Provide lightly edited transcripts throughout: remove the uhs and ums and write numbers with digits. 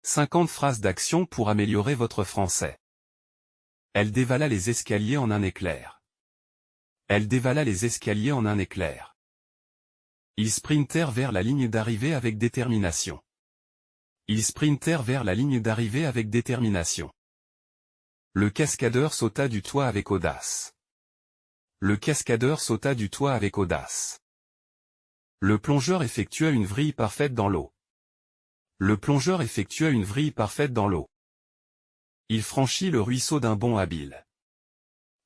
50 phrases d'action pour améliorer votre français. Elle dévala les escaliers en un éclair. Elle dévala les escaliers en un éclair. Ils sprintèrent vers la ligne d'arrivée avec détermination. Ils sprintèrent vers la ligne d'arrivée avec détermination. Le cascadeur sauta du toit avec audace. Le cascadeur sauta du toit avec audace. Le plongeur effectua une vrille parfaite dans l'eau. Le plongeur effectua une vrille parfaite dans l'eau. Il franchit le ruisseau d'un bond habile.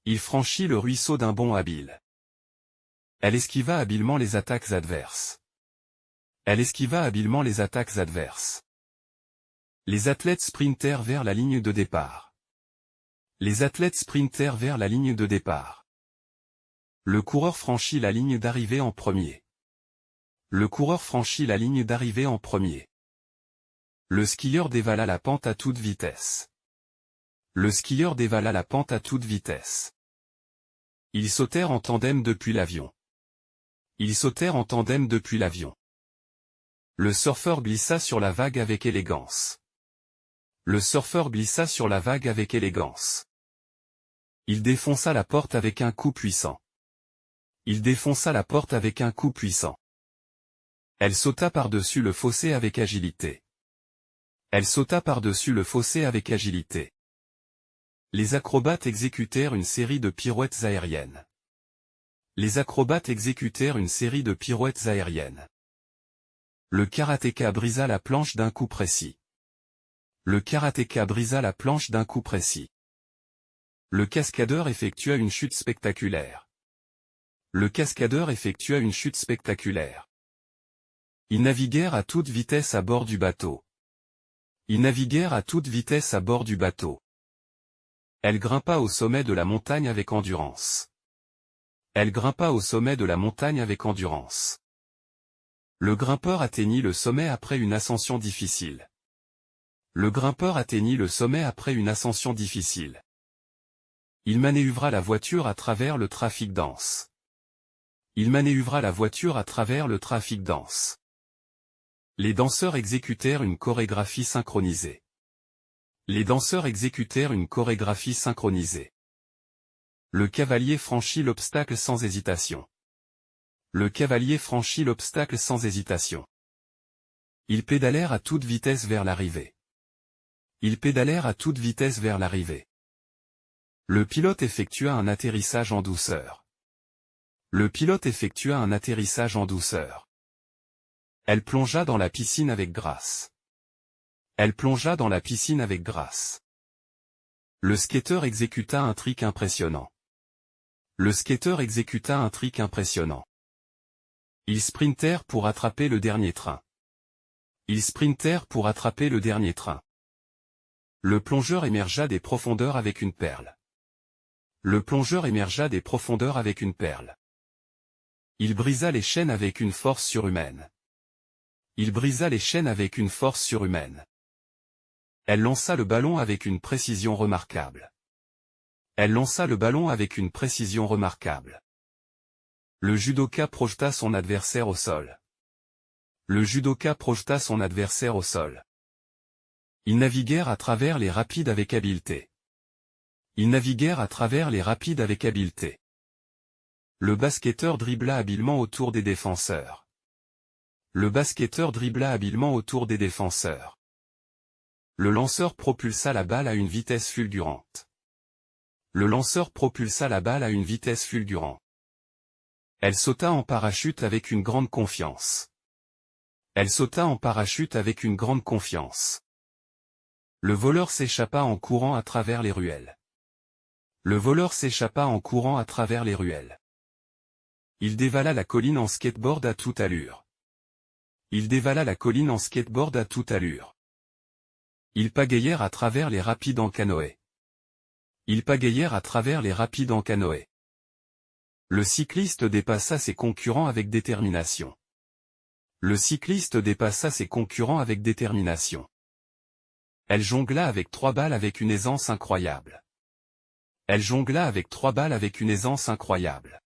Il franchit le ruisseau d'un bond habile. Elle esquiva habilement les attaques adverses. Elle esquiva habilement les attaques adverses. Les athlètes sprintèrent vers la ligne de départ. Les athlètes sprintèrent vers la ligne de départ. Le coureur franchit la ligne d'arrivée en premier. Le coureur franchit la ligne d'arrivée en premier. Le skieur dévala la pente à toute vitesse. Le skieur dévala la pente à toute vitesse. Ils sautèrent en tandem depuis l'avion. Ils sautèrent en tandem depuis l'avion. Le surfeur glissa sur la vague avec élégance. Le surfeur glissa sur la vague avec élégance. Il défonça la porte avec un coup puissant. Il défonça la porte avec un coup puissant. Elle sauta par-dessus le fossé avec agilité. Elle sauta par-dessus le fossé avec agilité. Les acrobates exécutèrent une série de pirouettes aériennes. Les acrobates exécutèrent une série de pirouettes aériennes. Le karatéka brisa la planche d'un coup précis. Le karatéka brisa la planche d'un coup précis. Le cascadeur effectua une chute spectaculaire. Le cascadeur effectua une chute spectaculaire. Ils naviguèrent à toute vitesse à bord du bateau. Ils naviguèrent à toute vitesse à bord du bateau. Elle grimpa au sommet de la montagne avec endurance. Elle grimpa au sommet de la montagne avec endurance. Le grimpeur atteignit le sommet après une ascension difficile. Le grimpeur atteignit le sommet après une ascension difficile. Il manœuvra la voiture à travers le trafic dense. Il manœuvra la voiture à travers le trafic dense. Les danseurs exécutèrent une chorégraphie synchronisée. Les danseurs exécutèrent une chorégraphie synchronisée. Le cavalier franchit l'obstacle sans hésitation. Le cavalier franchit l'obstacle sans hésitation. Ils pédalèrent à toute vitesse vers l'arrivée. Ils pédalèrent à toute vitesse vers l'arrivée. Le pilote effectua un atterrissage en douceur. Le pilote effectua un atterrissage en douceur. Elle plongea dans la piscine avec grâce. Elle plongea dans la piscine avec grâce. Le skateur exécuta un trick impressionnant. Le skateur exécuta un trick impressionnant. Ils sprintèrent pour attraper le dernier train. Ils sprintèrent pour attraper le dernier train. Le plongeur émergea des profondeurs avec une perle. Le plongeur émergea des profondeurs avec une perle. Il brisa les chaînes avec une force surhumaine. Il brisa les chaînes avec une force surhumaine. Elle lança le ballon avec une précision remarquable. Elle lança le ballon avec une précision remarquable. Le judoka projeta son adversaire au sol. Le judoka projeta son adversaire au sol. Ils naviguèrent à travers les rapides avec habileté. Ils naviguèrent à travers les rapides avec habileté. Le basketteur dribbla habilement autour des défenseurs. Le basketteur dribbla habilement autour des défenseurs. Le lanceur propulsa la balle à une vitesse fulgurante. Le lanceur propulsa la balle à une vitesse fulgurante. Elle sauta en parachute avec une grande confiance. Elle sauta en parachute avec une grande confiance. Le voleur s'échappa en courant à travers les ruelles. Le voleur s'échappa en courant à travers les ruelles. Il dévala la colline en skateboard à toute allure. Il dévala la colline en skateboard à toute allure. Ils pagayèrent à travers les rapides en canoë. Ils pagayèrent à travers les rapides en canoë. Le cycliste dépassa ses concurrents avec détermination. Le cycliste dépassa ses concurrents avec détermination. Elle jongla avec 3 balles avec une aisance incroyable. Elle jongla avec 3 balles avec une aisance incroyable.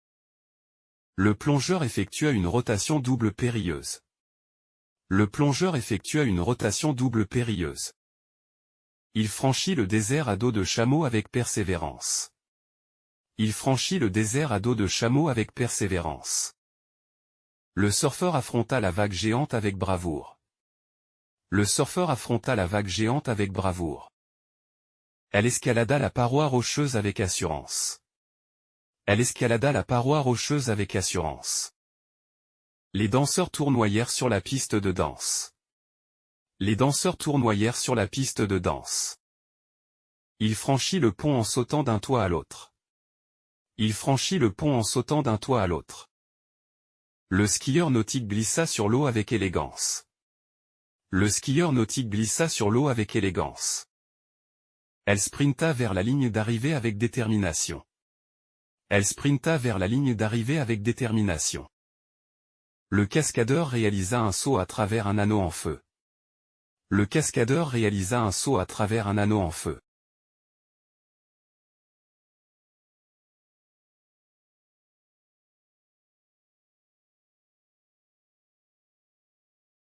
Le plongeur effectua une rotation double périlleuse. Le plongeur effectua une rotation double périlleuse. Il franchit le désert à dos de chameau avec persévérance. Il franchit le désert à dos de chameau avec persévérance. Le surfeur affronta la vague géante avec bravoure. Le surfeur affronta la vague géante avec bravoure. Elle escalada la paroi rocheuse avec assurance. Elle escalada la paroi rocheuse avec assurance. Les danseurs tournoyèrent sur la piste de danse. Les danseurs tournoyèrent sur la piste de danse. Il franchit le pont en sautant d'un toit à l'autre. Il franchit le pont en sautant d'un toit à l'autre. Le skieur nautique glissa sur l'eau avec élégance. Le skieur nautique glissa sur l'eau avec élégance. Elle sprinta vers la ligne d'arrivée avec détermination. Elle sprinta vers la ligne d'arrivée avec détermination. Le cascadeur réalisa un saut à travers un anneau en feu. Le cascadeur réalisa un saut à travers un anneau en feu.